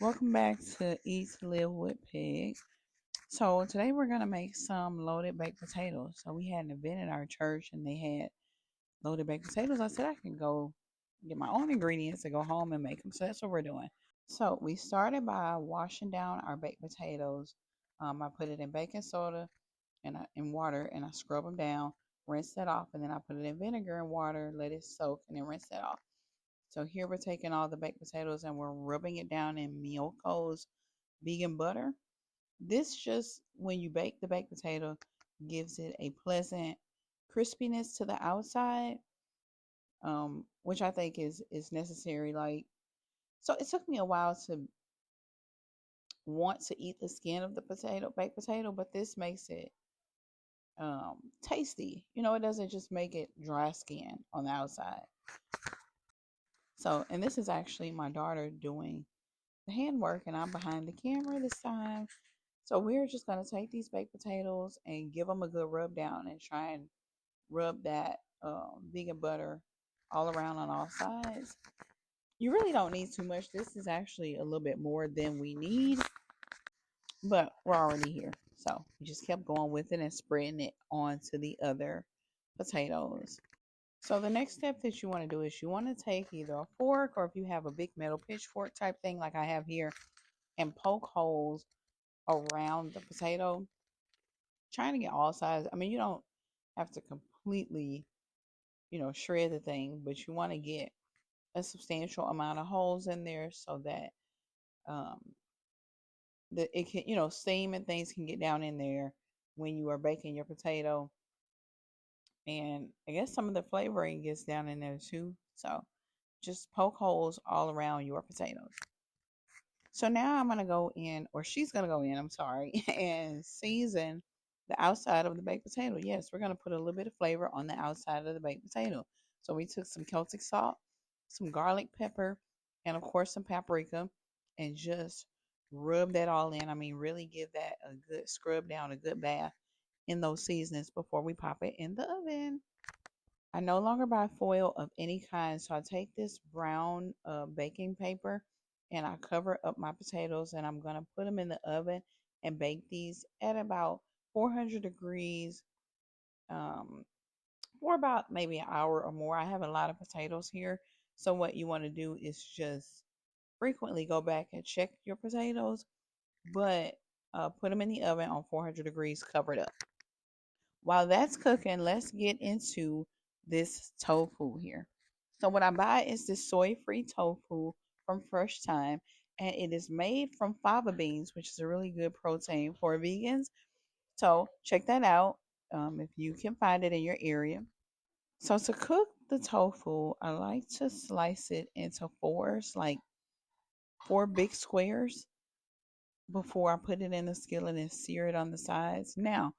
Welcome back to Eat to Live with Peg. So today we're gonna make some loaded baked potatoes. So we had an event at our church and they had loaded baked potatoes. I said I can go get my own ingredients and go home and make them. So that's what we're doing. So we started by washing down our baked potatoes. I put it in baking soda and in water and I scrub them down, rinse that off, and then I put it in vinegar and water, let it soak, and then rinse that off. So here we're taking all the baked potatoes and we're rubbing it down in Miyoko's vegan butter. This just, when you bake the baked potato, gives it a pleasant crispiness to the outside, which I think is necessary. Like, so it took me a while to want to eat the skin of the baked potato, but this makes it tasty. It doesn't just make it dry skin on the outside. So, and this is actually my daughter doing the handwork, and I'm behind the camera this time. So we're just going to take these baked potatoes and give them a good rub down and try and rub that vegan butter all around on all sides. You really don't need too much. This is actually a little bit more than we need, but we're already here. So we just kept going with it and spreading it onto the other potatoes. So the next step that you want to do is you want to take either a fork, or if you have a big metal pitchfork type thing like I have here, and poke holes around the potato, trying to get all sides. I mean, you don't have to completely, shred the thing, but you want to get a substantial amount of holes in there so that um it can, steam and things can get down in there when you are baking your potato. And I guess some of the flavoring gets down in there too. So just poke holes all around your potatoes. So now I'm gonna go in, or she's gonna go in, I'm sorry, and season the outside of the baked potato. Yes, we're gonna put a little bit of flavor on the outside of the baked potato. So we took some Celtic salt, some garlic pepper, and of course some paprika, and just rub that all in. I mean, really give that a good scrub down, a good bath in those seasonings before we pop it in the oven. I no longer buy foil of any kind, so I take this brown baking paper and I cover up my potatoes, and I'm going to put them in the oven and bake these at about 400 degrees um, for about maybe an hour or more. I have a lot of potatoes here, so what you want to do is just frequently go back and check your potatoes, but put them in the oven on 400 degrees, covered up. While that's cooking, let's get into this tofu here. So what I buy is this soy-free tofu from Fresh Time, and it is made from fava beans, which is a really good protein for vegans. So check that out if you can find it in your area. So to cook the tofu, I like to slice it into fours, like four big squares, before I put it in the skillet and sear it on the sides. Now,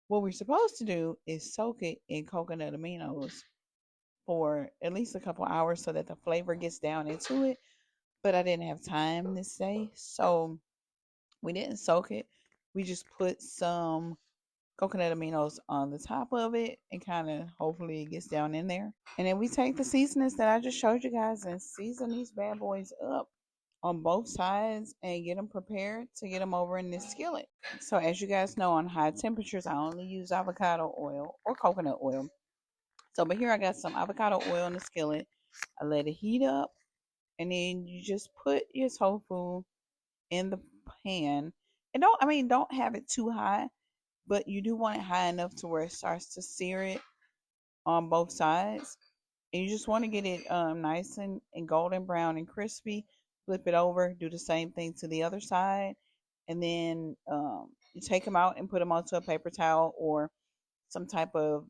what we're supposed to do is soak it in coconut aminos for at least a couple hours so that the flavor gets down into it. But I didn't have time this day, so we didn't soak it. We just put some coconut aminos on the top of it and kind of hopefully it gets down in there. And then we take the seasonings that I just showed you guys and season these bad boys up on both sides and get them prepared to get them over in this skillet. So as you guys know, on high temperatures, I only use avocado oil or coconut oil. So, but here I got some avocado oil in the skillet. I let it heat up, and then you just put your tofu in the pan. And don't have it too high, but you do want it high enough to where it starts to sear it on both sides. And you just want to get it nice and golden brown and crispy. Flip it over, do the same thing to the other side, and then you take them out and put them onto a paper towel or some type of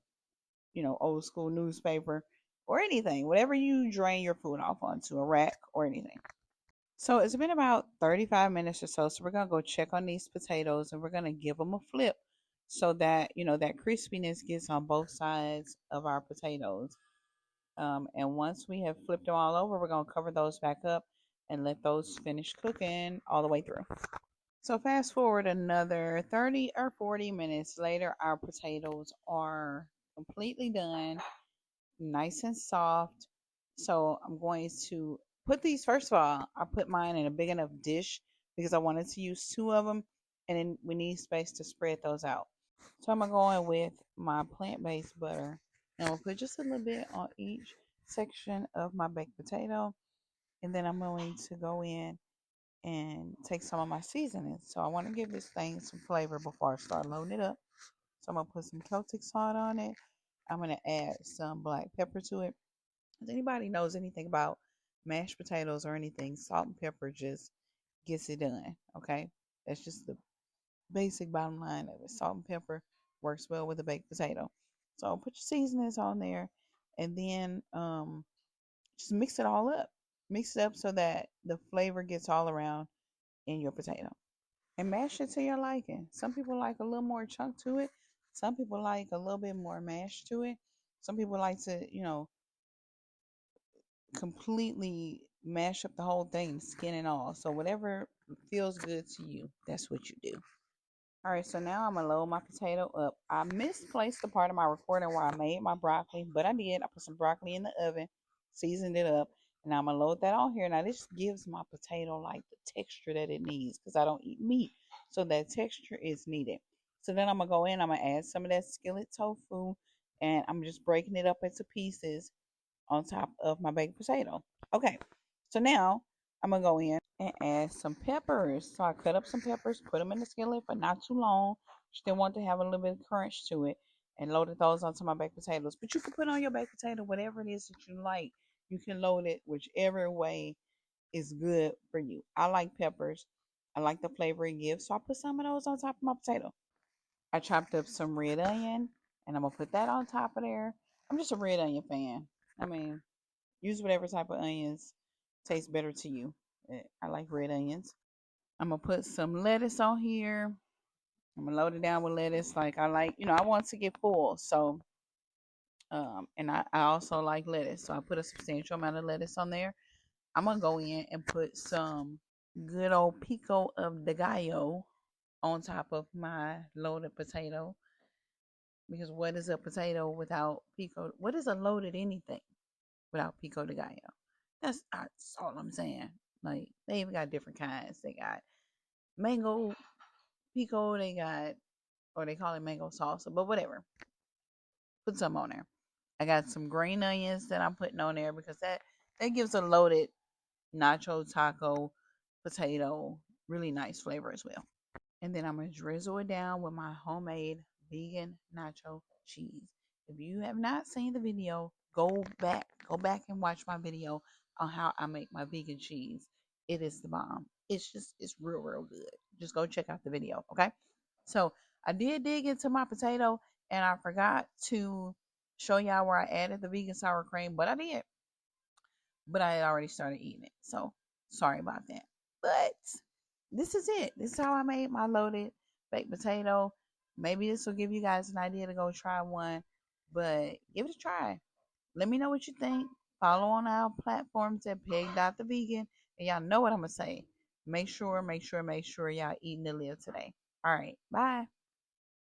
old school newspaper or anything, whatever you drain your food off onto, a rack or anything. So it's been about 35 minutes or so. So we're going to go check on these potatoes and we're going to give them a flip so that, that crispiness gets on both sides of our potatoes. And once we have flipped them all over, we're going to cover those back up and let those finish cooking all the way through. So fast forward another 30 or 40 minutes later, our potatoes are completely done, nice and soft. So I'm going to put these, first of all, I put mine in a big enough dish because I wanted to use two of them, and then we need space to spread those out. So I'm going to go in with my plant-based butter, and I'll put just a little bit on each section of my baked potato, and then I'm going to go in and take some of my seasonings. So I want to give this thing some flavor before I start loading it up. So I'm going to put some Celtic salt on it. I'm going to add some black pepper to it. If anybody knows anything about mashed potatoes or anything, salt and pepper just gets it done. Okay, that's just the basic bottom line of it. Salt and pepper works well with a baked potato. So put your seasonings on there, and then just mix it all up. Mix it up so that the flavor gets all around in your potato, and mash it to your liking. Some people like a little more chunk to it. Some people like a little bit more mash to it. Some people like to, completely mash up the whole thing, skin and all. So whatever feels good to you, that's what you do. All right, so now I'm gonna load my potato up. I misplaced the part of my recording where I made my broccoli, but I did. I put some broccoli in the oven, seasoned it up, and I'm gonna load that on here. Now this gives my potato like the texture that it needs because I don't eat meat, so that texture is needed. So then I'm gonna go in. I'm gonna add some of that skillet tofu, and I'm just breaking it up into pieces on top of my baked potato. Okay, so now I'm gonna go in and add some peppers. So I cut up some peppers, put them in the skillet for not too long. Still want to have a little bit of crunch to it, and loaded those onto my baked potatoes. But you can put on your baked potato whatever it is that you like. You can load it whichever way is good for you. I like peppers. I like the flavor it gives, so I put some of those on top of my potato. I chopped up some red onion, and I'm gonna put that on top of there. I'm just a red onion fan. I mean, use whatever type of onions taste better to you. I like red onions. I'm gonna put some lettuce on here. I'm gonna load it down with lettuce. Like I like, I want to get full. So, and I also like lettuce. So I put a substantial amount of lettuce on there. I'm gonna go in and put some good old pico of de gallo on top of my loaded potato. Because what is a potato without pico? What is a loaded anything without pico de gallo? That's all I'm saying. Like they even got different kinds. They got mango pico. They got, or they call it mango salsa, but whatever. Put some on there. I got some green onions that I'm putting on there because that gives a loaded nacho taco potato really nice flavor as well. And then I'm gonna drizzle it down with my homemade vegan nacho cheese. If you have not seen the video, go back and watch my video on how I make my vegan cheese. It is the bomb. It's real good. Just go check out the video, okay? So I did dig into my potato, and I forgot to show y'all where I added the vegan sour cream, but I did. But I had already started eating it, so sorry about that. But this is it. This is how I made my loaded baked potato. Maybe this will give you guys an idea to go try one, but give it a try. Let me know what you think. Follow on our platforms at Peg.thevegan, and y'all know what I'm gonna say. Make sure y'all eating to live today. All right, bye.